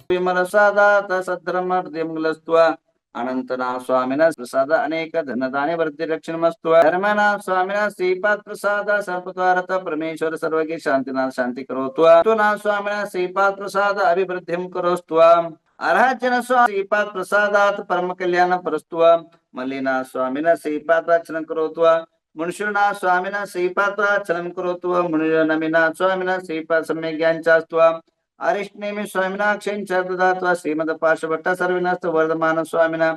विमलसादात सद्धर्मर्दिमलस्त्वा अनंतना स्वामिना प्रसाद अनेक धनदाने वृद्धि रक्षणमस्तु धर्मना स्वामिना श्रीपाद प्रसाद सर्वद्वारत परमेश्वर सर्वगे शांतिना शांति करोतु ना स्वामिना श्रीपाद प्रसाद अभिवृद्धिं करोस्तु अर्हजन श्रीपाद प्रसादात परम कल्याण परस्तु मलिना स्वामिना श्रीपाद रक्षण करोतु मुनिषुना स्वामिना श्रीपाद रक्षण करोतु मुनिनमिना स्वामिना श्रीपाद सम्यक ज्ञान चास्तु अरिष्णेमि स्वामिना क्षयं ददात्वा श्रीमद्पार्श्वभट्ट सर्विनस्त वर्धमान स्वामिना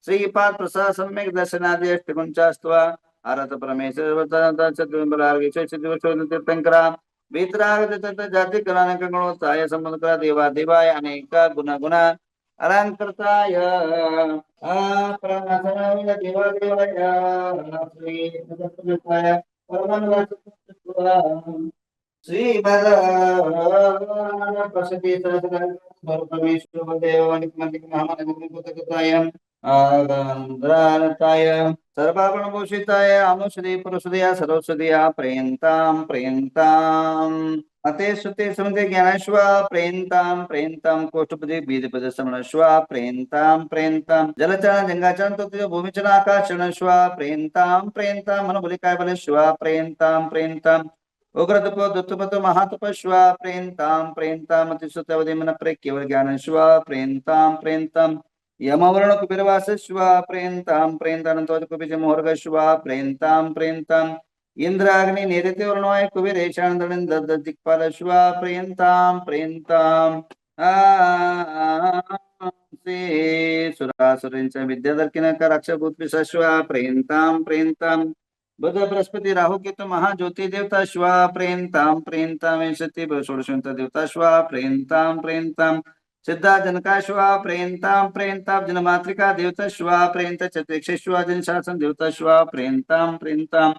श्रीपाद प्रसाद सम्यक दर्शनादि अष्टगुंचास्तु आरत परमेश्वर तीर्थंकरा वीतरागत जाति करानक गुणोत्ताय संबंधकरा देवा देवाय अनेक गुण गुण अलंकृताय अपराधनाय देवा देवाय श्री सदस्यताय परमानंद श्रीमद प्रसति परमेश्वर देवानिक महामनताय आगंद्रानताय सर्वाभरणभूषिताय अनुश्री पुरुषदया सर्वसदया प्रेयन्तां प्रेयन्तां अते सुते समते ज्ञानश्व प्रेयन्तां प्रेयन्तां कोष्ठपदे बीजपद समनश्व प्रेयन्तां प्रेयन्तां जलचरण जंगाचरण तो भूमिचरण आकाशचरणश्व प्रेयन्तां प्रेयन्तां मनोबलिकाय बलश्व प्रेयन्तां प्रेयन्तां उग्रतपो दुत्तपतो महातपश्व प्रेयन्तां प्रेयन्तां अतिसुतवदिमन प्रेक्यवर ज्ञानश्व प्रेयन्तां प्रेयन्तां यमवर्ण कुबेरवासस्व प्रेयन्तां प्रेयन्तानन्तोजकुबिजमोहर्गस्व प्रेयन्तां प्रेयन्तां इंद्राग्नि नेरिते वर्णोय कुबेरेशानन्दनं दद्दिक्पालस्व प्रेयन्तां प्रेयन्तां श्री सुरासुरेंच विद्याधर्किनक रक्षभूतपिशस्व प्रेयन्तां प्रेयन्तां बुध बृहस्पति राहु केतु महाज्योति देवता श्व प्रेयन्तां प्रेयन्तां विंशति षोडशवंत देवता श्व प्रेयन्तां प्रेयन्तां सिद्धा जनका श्व प्रेयन्तां प्रेयन्तां जनमातृका देवता श्व प्रेयन्त चतुर्क्षेश्व जनशासन देवता श्व प्रेयन्तां प्रेयन्तां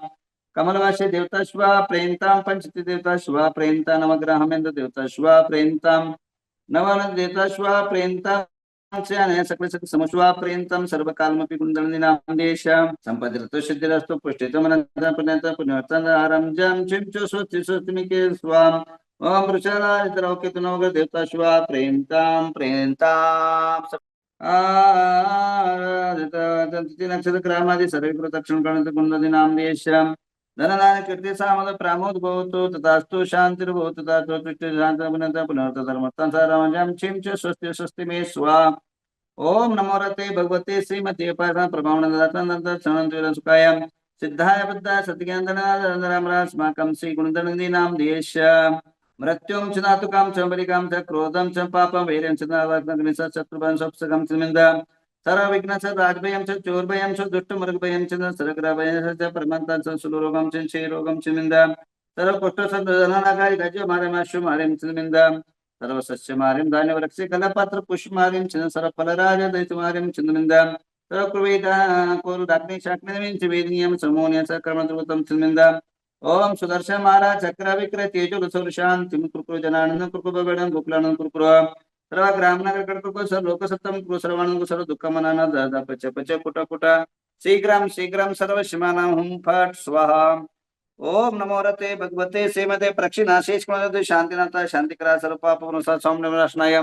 कमलवासी देवता श्व प्रेयन्तां पंचति देवता श्व प्रेयन्तां नवग्रहमेन्द्र देवता श्व प्रेयन्तां नवानंद देवता श्व प्रेयन्तां सकल समश्वा पर्यंतम सर्वकालमपि गुणदंडिनामदेश संपदिरतो सिद्धिरस्तु पुष्टितमनंतम पुण्यवर्तन आरंजम चिंचो स्वस्ति स्वस्तिमिके स्वाम ओम वृषालायतरौकेतुनोग देवता शिवा प्रेमताम प्रेमताम नक्षत्र ग्रामादि सर्वे प्रदक्षिण गणत गुणदंडिनामदेश धनदान कीर्ति सामद प्रामोद भवतु तथास्तु शांतिर्भवतु तथास्तु तुष्टि शांति पुनर्त धर्मत्तं सारांशं चिंचो स्वस्ति स्वस्ति मे स्वाम ओम नमो रते भगवते श्रीमती पार्थ प्रभावनंद सुखाय सिद्धाय बुद्धाय सत्यज्ञानदास्माकं श्री गुणदनंदीनाम देश मृत्युं च नातुकां च बलिकां च क्रोधं च पापं वीर्यं च नावग्निं च शत्रुभं सप्सगं च निन्दां सर्वविघ्नं च राजभयं च चोरभयं च दुष्टमृगभयं च सर्गराभयं च परमन्तं च सुलोरोगं च क्षयरोगं च निन्दां सर्वकुष्ठ सद्दनागाय गजो मारेमाशु मारें च निन्दां सर्वसस्य मारिं धान्य वृक्षे कलपात्र पुष्पमारिं च सर्वफलराज दैत्यमारिं च निन्दां सर्वकृवेदा कोरुदाग्नि शाक्निं च वेदिनियं समोनियं च कर्मद्रुतं च निन्दां ओम सुदर्शन महाराज चक्र विक्रय तेजो सुर शांति कुरकुर जनानंद कुरकुर बेड़ं गोकुलानंद कुरकुर सर्व ग्रामनगर कर्कुर सर्व लोक सत्तम कुरु सर्वानंद सर्व दुःख मनाना दादा पच पच कुटा कुटा शीघ्रम सर्व शिमाना हुम फट स्वाहा ओम नमो रते भगवते श्रीमते प्रक्षिणाशेष शांतिनाथ शांतिकरा सर्व पाप सौम्यनाशनाय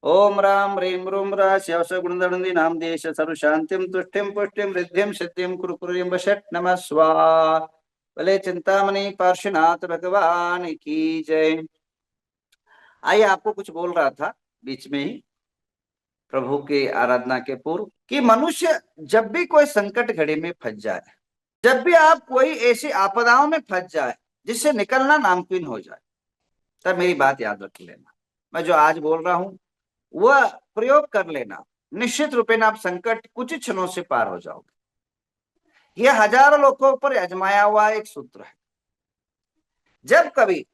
ओम राम ह्रीं रूम राश्यवस गुणदंडी नाम देश सर्व शांतिम तुष्टिम पुष्टिम रिद्धिम सिद्धिम कुरुकुरिम वषट नमः स्वाहा भले चिंतामणि पार्श्वनाथ भगवान की जय। आइए आपको कुछ बोल रहा था बीच में ही प्रभु के आराधना के पूर्व कि मनुष्य जब भी कोई संकट घड़ी में फंस जाए, जब भी आप कोई ऐसी आपदाओं में फंस जाए जिससे निकलना नामुमकिन हो जाए, तब मेरी बात याद रख लेना। मैं जो आज बोल रहा हूं वह प्रयोग कर लेना, निश्चित रूपेण आप संकट कुछ ही क्षणों से पार हो जाओगे। यह हजारों लोगों पर आजमाया हुआ एक सूत्र है। जब कभी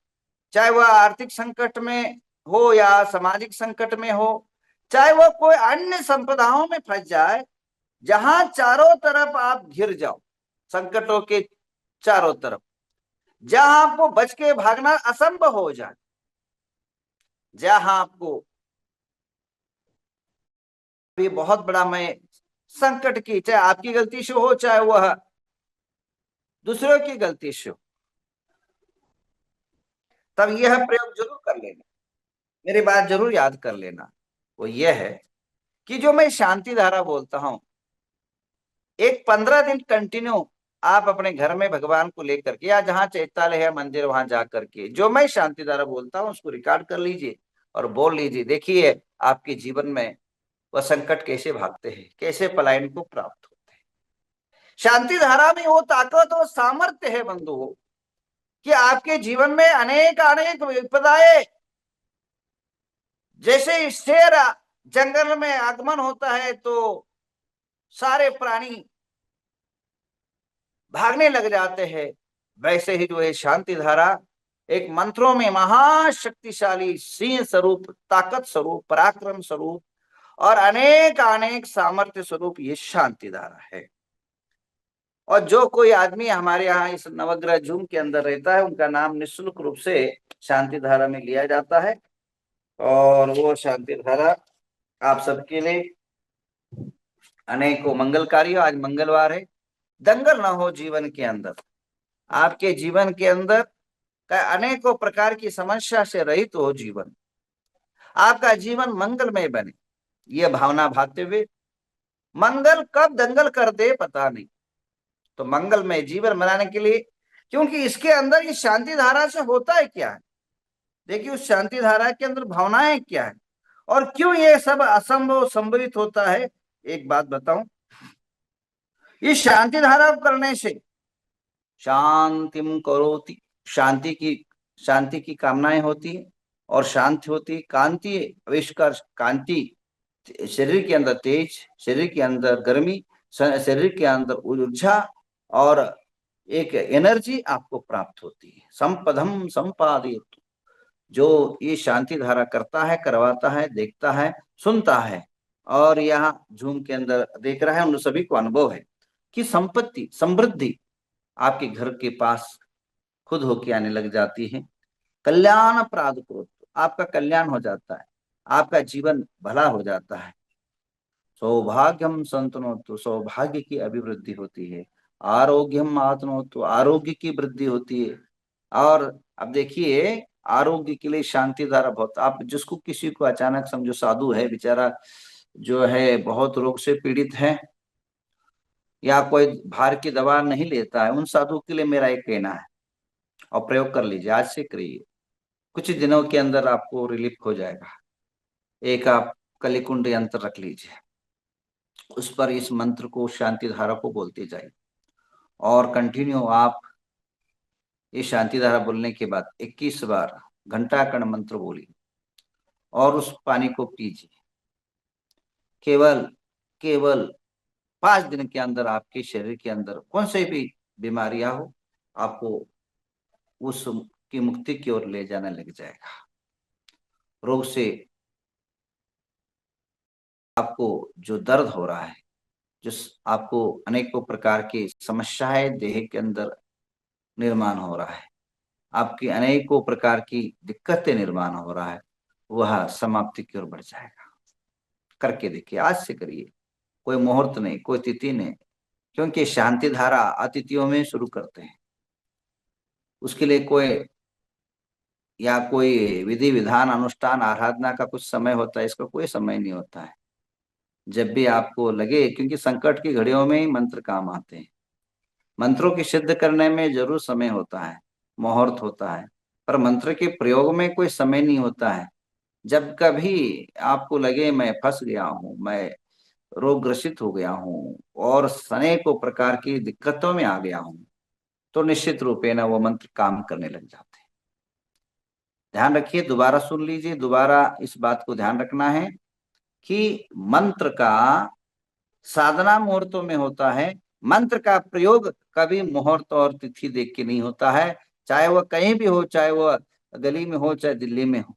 चाहे वह आर्थिक संकट में हो या सामाजिक संकट में हो, चाहे वह कोई अन्य संपदाओं में फंस जाए, जहां चारों तरफ आप घिर जाओ, संकटों के चारों तरफ, जहां आपको बच के भागना असंभव हो जाए, जहां आपको भी बहुत बड़ा मैं संकट की, चाहे आपकी गलती से हो चाहे वह दूसरों की गलती से हो, तब यह प्रयोग जरूर कर लेना, मेरी बात जरूर याद कर लेना। वो ये है कि जो मैं शांति धारा बोलता हूं, एक 15 दिन कंटिन्यू आप अपने घर में भगवान को लेकर के या जहां चैतालय है मंदिर वहां जा करके जो मैं शांति धारा बोलता हूं उसको रिकॉर्ड कर लीजिए और बोल लीजिए। देखिए आपके जीवन में वह संकट कैसे भागते हैं, कैसे पलायन को प्राप्त होते हैं। शांति धारा में वो ताकत और सामर्थ्य है बंधुओं कि आपके जीवन में अनेक अनेक विपदाएं, जैसे शेर जंगल में आगमन होता है तो सारे प्राणी भागने लग जाते हैं, वैसे ही जो है शांति धारा एक मंत्रों में महाशक्तिशाली सिंह स्वरूप, ताकत स्वरूप, पराक्रम स्वरूप और अनेक अनेक सामर्थ्य स्वरूप ये शांति धारा है। और जो कोई आदमी हमारे यहाँ इस नवग्रह झूम के अंदर रहता है उनका नाम निःशुल्क रूप से शांति धारा में लिया जाता है। और वो शांति धारा आप सबके लिए अनेकों मंगलकारी हो। आज मंगलवार है, दंगल ना हो जीवन के अंदर, आपके जीवन के अंदर का अनेकों प्रकार की समस्या से रहित हो जीवन, आपका जीवन मंगलमय बने, ये भावना भागते हुए मंगल कब दंगल कर दे पता नहीं, तो मंगलमय जीवन बनाने के लिए, क्योंकि इसके अंदर ये शांति धारा से होता है क्या है, देखिए उस शांति धारा के अंदर भावनाएं क्या है और क्यों ये सब असंभव संभवित होता है। एक बात बताऊं, इस शांति धारा करने से शांतिम करोति, शांति की कामनाएं होती है और शांति होती, कांति आविष्कार, कांति शरीर के अंदर तेज, शरीर के अंदर गर्मी, शरीर के अंदर ऊर्जा और एक एनर्जी आपको प्राप्त होती है। संपदम संपादित, जो ये शांति धारा करता है, करवाता है, देखता है, सुनता है और यहाँ झूम के अंदर देख रहा है, उन सभी को अनुभव है कि संपत्ति समृद्धि आपके घर के पास खुद होके आने लग जाती है। कल्याण प्राप्त, आपका कल्याण हो जाता है, आपका जीवन भला हो जाता है। सौभाग्यम संतनोतु, सौभाग्य की अभिवृद्धि होती है। आरोग्यम आत्मोतु, आरोग्य की वृद्धि होती है। और अब देखिए आरोग्य के लिए शांति धारा बहुत, आप जिसको किसी को अचानक समझो साधु है बेचारा जो है बहुत रोग से पीड़ित है या कोई भार की दवा नहीं लेता है, उन साधु के लिए मेरा एक कहना है और प्रयोग कर लीजिए, आज से करिए, कुछ दिनों के अंदर आपको रिलीफ हो जाएगा। एक आप कलिकुंड यंत्र रख लीजिए, उस पर इस मंत्र को, शांति धारा को बोलते जाइए और कंटिन्यू आप ये शांति धारा बोलने के बाद 21 बार घंटाकर्ण मंत्र बोलिए और उस पानी को पीजिए। केवल केवल 5 दिन के अंदर आपके शरीर के अंदर कौन से भी बीमारियां हो आपको उस की मुक्ति की ओर ले जाने लग जाएगा। रोग से आपको जो दर्द हो रहा है, जो आपको अनेकों प्रकार की समस्याएं देह के अंदर निर्माण हो रहा है, आपकी अनेकों प्रकार की दिक्कतें निर्माण हो रहा है, वह समाप्ति की ओर बढ़ जाएगा। करके देखिए, आज से करिए, कोई मुहूर्त नहीं, कोई तिथि नहीं, क्योंकि शांति धारा अतिथियों में शुरू करते हैं, उसके लिए कोई विधि विधान अनुष्ठान आराधना का कुछ समय होता है, इसका कोई समय नहीं होता है। जब भी आपको लगे, क्योंकि संकट की घड़ियों में ही मंत्र काम आते हैं, मंत्रों की सिद्ध करने में जरूर समय होता है, मुहूर्त होता है, पर मंत्र के प्रयोग में कोई समय नहीं होता है। जब कभी आपको लगे मैं फंस गया हूँ, मैं रोग ग्रसित हो गया हूँ और अनेकों प्रकार की दिक्कतों में आ गया हूँ, तो निश्चित रूपे ना वो मंत्र काम करने लग जाते हैं। ध्यान रखिए, दोबारा सुन लीजिए, दोबारा इस बात को ध्यान रखना है कि मंत्र का साधना मुहूर्तों में होता है, मंत्र का प्रयोग कभी मुहूर्त और तिथि देख के नहीं होता है। चाहे वह कहीं भी हो, चाहे वह गली में हो, चाहे दिल्ली में हो,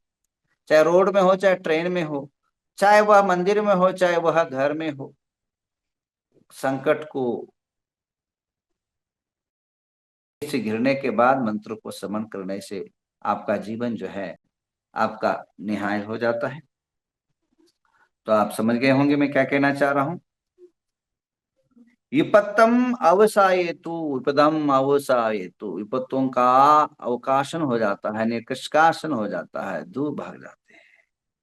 चाहे रोड में हो, चाहे ट्रेन में हो, चाहे वह मंदिर में हो, चाहे वह घर में हो, संकट को से घिरने के बाद मंत्र को स्मरण करने से आपका जीवन जो है आपका निहाय हो जाता है। तो आप समझ गए होंगे मैं क्या कहना चाह रहा हूं। विपत्तम अवसायेतु, विपदम अवसायेतु, विपत्तों का अवकाशन हो जाता है, निष्कासन हो जाता है, दूर भाग जाते हैं।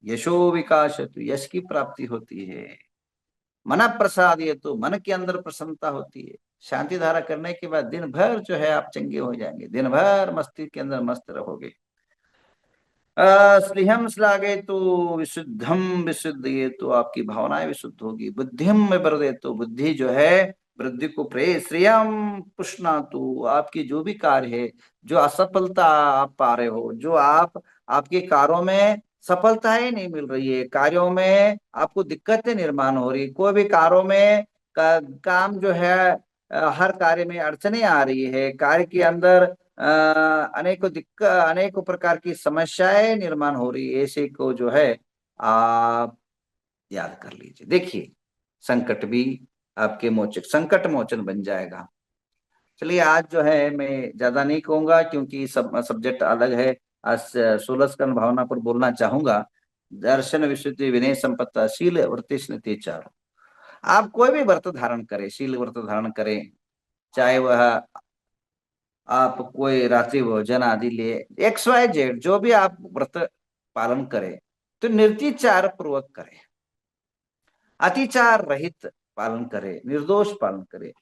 यशो विकास, तो यश की प्राप्ति होती है। मन प्रसाद, ये तो मन के अंदर प्रसन्नता होती है। शांति धारा करने के बाद दिन भर जो है आप चंगे हो जाएंगे, दिन भर मस्ती के अंदर मस्त रहोगे। स्नेहम श्लाघे तो विशुद्धम विशुद्ध, ये तो आपकी भावनाएं विशुद्ध होगी। बुद्धिम में वृद्धे, तो बुद्धि जो है वृद्धि को प्रे। श्रेयम पुष्णा, तो आपकी जो भी कार्य है, जो असफलता आप पा रहे हो, जो आप आपके कार्यों में सफलताएं नहीं मिल रही है, कार्यों में आपको दिक्कतें निर्माण हो रही, कोई भी कार्यों में काम जो है हर कार्य में अड़चने आ रही है, कार्य के अंदर अनेकों दिक्कत, अनेकों प्रकार की समस्याएं निर्माण हो रही है, ऐसे को जो है आप याद कर लीजिए। देखिए संकट भी आपके मोचक, संकट मोचन बन जाएगा। चलिए आज जो है मैं ज्यादा नहीं कहूंगा, क्योंकि सब सब्जेक्ट अलग है। आज 16 स्कंद भावना पर बोलना चाहूंगा। दर्शन विशुद्धि विनय संपत्ता शील वृत्ति स्मृति चार। आप कोई भी व्रत धारण करें, शील व्रत धारण करें, चाहे वह आप कोई रात्रि भोजन आदि ले, एक्स वाई जेड जो भी आप व्रत पालन करें, तो निर्तिचार पूर्वक करें, अतिचार रहित पालन करें, निर्दोष पालन करें।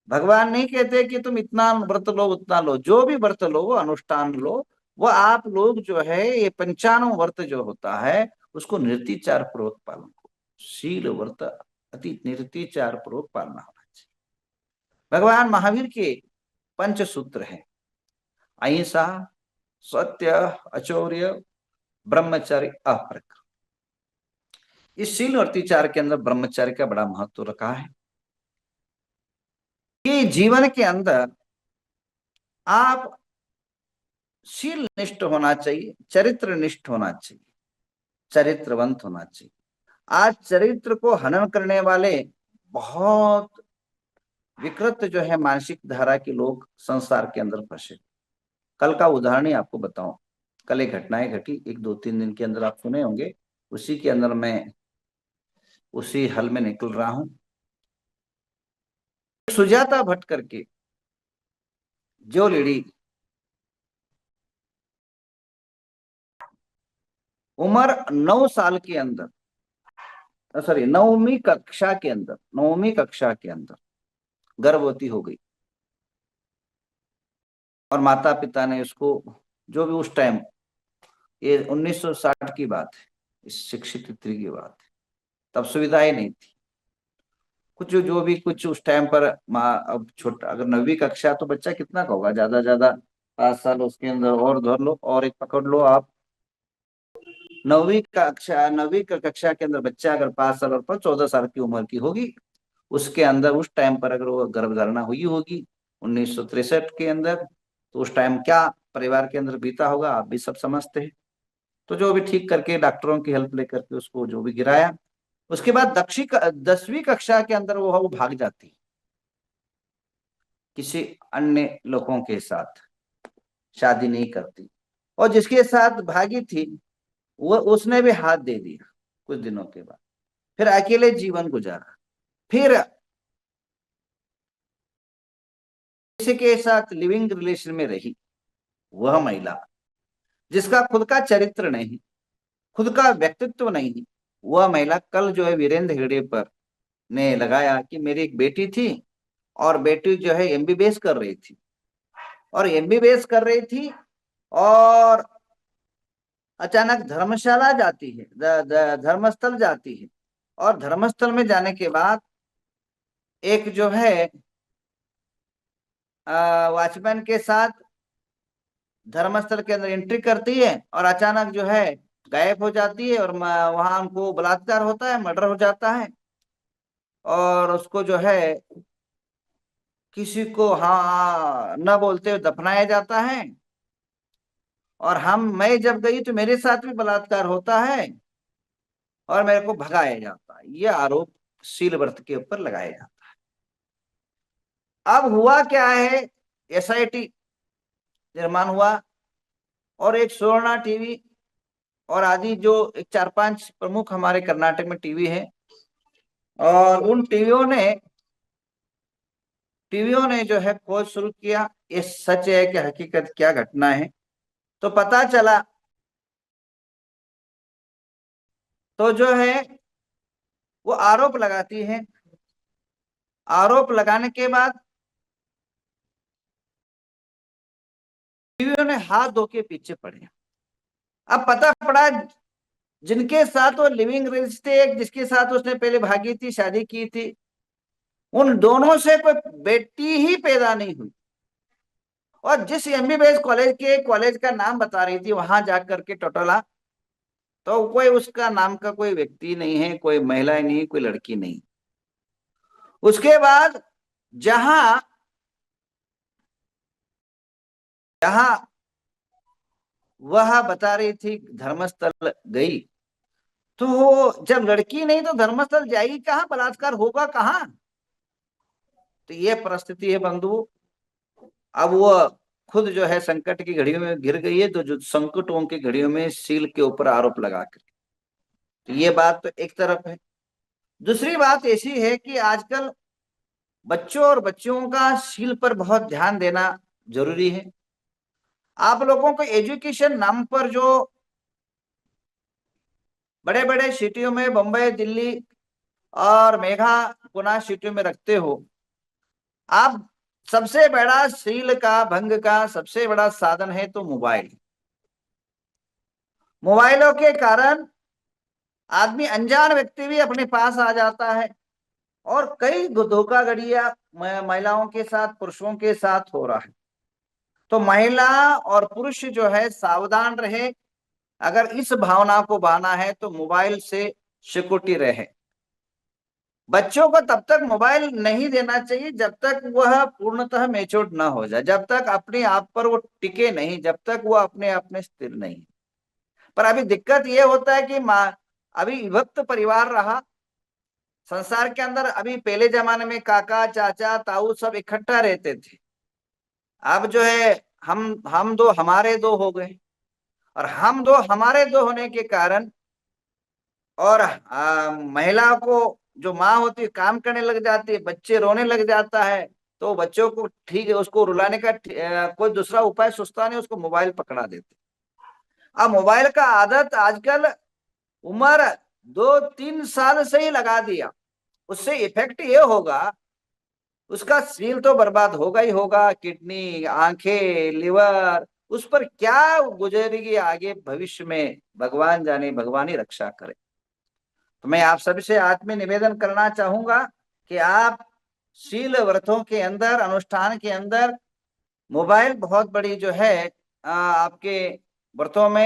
भगवान नहीं कहते कि तुम इतना व्रत लो उतना लो, जो भी व्रत लो वो अनुष्ठान लो, वो आप लोग जो है ये 95 व्रत जो होता है उसको निर्तिचार पूर्वक पालन करो। शील व्रत अति निर्तिचार पूर्वक पालना होना चाहिए। भगवान महावीर के पंच सूत्र हैं, अहिंसा, सत्य, अचौर्य, ब्रह्मचर्य, अप्रक। इस शील और तिचार के अंदर ब्रह्मचर्य का बड़ा महत्व रखा है कि जीवन के अंदर आप शील निष्ठ होना चाहिए, चरित्र निष्ठ होना चाहिए, चरित्रवंत होना चाहिए। आज चरित्र को हनन करने वाले बहुत विकृत जो है मानसिक धारा के लोग संसार के अंदर फंसे। कल का उदाहरण ही आपको बताऊं। कल एक घटनाएं घटी, एक 2-3 दिन के अंदर आप सुने होंगे, उसी के अंदर मैं उसी हल में निकल रहा हूं। सुजाता भट्ट करके जो लेडी उम्र 9 साल के अंदर, सॉरी 9वीं कक्षा के अंदर गर्भवती हो गई, और माता पिता ने उसको, जो भी उस टाइम, ये 1960 की बात है, इस शिक्षित स्त्री की बात है, तब सुविधाएं नहीं थी कुछ, जो भी कुछ उस टाइम पर माँ, अब छोटा अगर 9वीं कक्षा तो बच्चा कितना का होगा, ज्यादा ज्यादा 5 साल, उसके अंदर और धर लो और एक पकड़ लो आप, 9वीं कक्षा के अंदर बच्चा अगर 5 साल और पर 14 साल की उम्र की होगी, उसके अंदर उस टाइम पर अगर वो गर्भधारणा हुई होगी 1963 के अंदर, तो उस टाइम क्या परिवार के अंदर बीता होगा आप भी सब समझते हैं। तो जो भी ठीक करके डॉक्टरों की हेल्प लेकर के उसको जो भी गिराया, उसके बाद 10वीं कक्षा के अंदर वो भाग जाती किसी अन्य लोगों के साथ, शादी नहीं करती, और जिसके साथ भागी थी वो उसने भी हाथ दे दिया कुछ दिनों के बाद, फिर अकेले जीवन गुजारा। फिर किसी के साथ लिविंग रिलेशन में रही वह महिला, जिसका खुद का चरित्र नहीं, खुद का व्यक्तित्व नहीं, वह महिला कल जो है वीरेंद्र हेगड़े पर ने लगाया कि मेरी एक बेटी थी, और बेटी जो है एमबीबीएस कर रही थी, और एमबीबीएस कर रही थी, और अचानक धर्मशाला जाती है, धर्मस्थल जाती है, और धर्मस्थल में जाने के बाद एक जो है वॉचमैन के साथ धर्मस्थल के अंदर एंट्री करती है, और अचानक जो है गायब हो जाती है, और वहां उनको बलात्कार होता है, मर्डर हो जाता है, और उसको जो है किसी को हाँ न बोलते हुए दफनाया जाता है। और मैं जब गई तो मेरे साथ भी बलात्कार होता है, और मेरे को भगाया जाता है, ये आरोप शील व्रत के ऊपर लगाया जाता है। अब हुआ क्या है, एसआईटी निर्माण हुआ, और एक सुवर्णा टीवी और आदि जो एक 4-5 प्रमुख हमारे कर्नाटक में टीवी है, और उन टीवियों ने जो है खोज शुरू किया, ये सच है कि हकीकत क्या घटना है। तो पता चला तो जो है वो आरोप लगाती है। आरोप लगाने के बाद बीवियों ने हाथ धो के पीछे पड़े। अब पता पड़ा जिनके साथ वो लिविंग रिलेशन थे, जिसके साथ उसने पहले भागी थी, शादी की थी, उन दोनों से कोई बेटी ही पैदा नहीं हुई। और जिस एमबीबीएस कॉलेज का नाम बता रही थी वहां जाकर के टोटला, तो कोई उसका नाम का कोई व्यक्ति नहीं है, कोई महिला नहीं, कोई लड़की नहीं। उसके बाद जहां जहां वह बता रही थी धर्मस्थल गई, तो वो जब लड़की नहीं तो धर्मस्थल जाएगी कहाँ, बलात्कार होगा कहाँ? तो ये परिस्थिति है बंधु। अब वो खुद जो है संकट की घड़ियों में घिर गई है, तो जो संकटों की घड़ियों में शील के ऊपर आरोप लगा कर, तो ये बात तो एक तरफ है। दूसरी बात ऐसी है कि आजकल बच्चों और बच्चियों का शील पर बहुत ध्यान देना जरूरी है। आप लोगों को एजुकेशन नाम पर जो बड़े बड़े सिटियों में, बंबई, दिल्ली और मेघा, पुणे सिटियों में रखते हो, आप सबसे बड़ा शील का भंग का सबसे बड़ा साधन है तो मोबाइल। मोबाइलों के कारण आदमी, अनजान व्यक्ति भी अपने पास आ जाता है, और कई धोखाधड़ियां महिलाओं के साथ, पुरुषों के साथ हो रहा है। तो महिला और पुरुष जो है सावधान रहे। अगर इस भावना को बहाना है तो मोबाइल से सिकुटी रहे। बच्चों को तब तक मोबाइल नहीं देना चाहिए जब तक वह पूर्णतः मैच्योर्ड ना हो जाए, जब तक अपने आप पर वो टिके नहीं, जब तक वो अपने आप में स्थिर नहीं। पर अभी दिक्कत ये होता है कि माँ, अभी विभक्त परिवार रहा संसार के अंदर। अभी पहले जमाने में काका, चाचा, ताऊ सब इकट्ठा रहते थे। अब जो है हम दो हमारे दो हो गए, और हम दो हमारे दो होने के कारण, और महिला को जो माँ होती है काम करने लग जाती है, बच्चे रोने लग जाता है, तो बच्चों को ठीक है उसको रुलाने का कोई दूसरा उपाय सोचता नहीं, उसको मोबाइल पकड़ा देते। अब मोबाइल का आदत आजकल उम्र 2-3 साल से ही लगा दिया, उससे इफेक्ट ये होगा, उसका शरीर तो बर्बाद होगा ही होगा, किडनी, आंखें, लिवर, उस पर क्या गुजरेगी आगे भविष्य में, भगवान जाने, भगवान ही रक्षा करे। तो मैं आप सभी से आज में निवेदन करना चाहूंगा कि आप शील व्रतों के अंदर, अनुष्ठान के अंदर मोबाइल बहुत बड़ी जो है आपके व्रतों में